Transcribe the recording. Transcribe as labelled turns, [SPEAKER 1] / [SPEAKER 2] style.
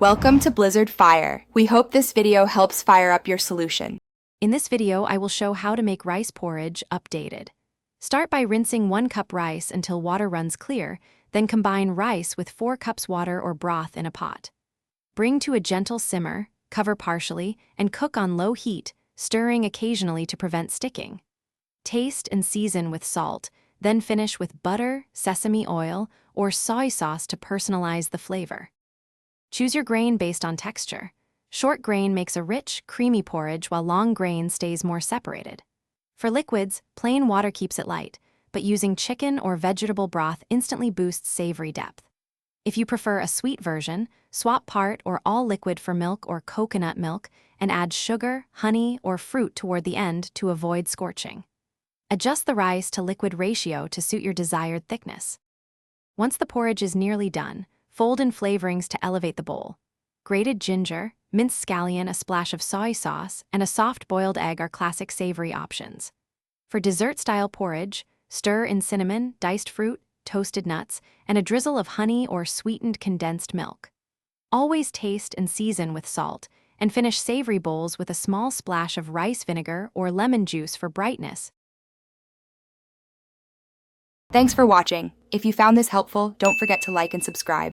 [SPEAKER 1] Welcome to Blizzard Fire. We hope this video helps fire up your solution.
[SPEAKER 2] In this video, I will show how to make rice porridge updated. Start by rinsing 1 cup rice until water runs clear, then combine rice with 4 cups water or broth in a pot. Bring to a gentle simmer, cover partially, and cook on low heat, stirring occasionally to prevent sticking. Taste and season with salt, then finish with butter, sesame oil, or soy sauce to personalize the flavor. Choose your grain based on texture. Short grain makes a rich, creamy porridge while long grain stays more separated. For liquids, plain water keeps it light, but using chicken or vegetable broth instantly boosts savory depth. If you prefer a sweet version, swap part or all liquid for milk or coconut milk and add sugar, honey, or fruit toward the end to avoid scorching. Adjust the rice to liquid ratio to suit your desired thickness. Once the porridge is nearly done, fold in flavorings to elevate the bowl. Grated ginger, minced scallion, a splash of soy sauce, and a soft boiled egg are classic savory options. For dessert-style porridge, stir in cinnamon, diced fruit, toasted nuts, and a drizzle of honey or sweetened condensed milk. Always taste and season with salt, and finish savory bowls with a small splash of rice vinegar or lemon juice for brightness.
[SPEAKER 1] Thanks for watching. If you found this helpful, don't forget to like and subscribe.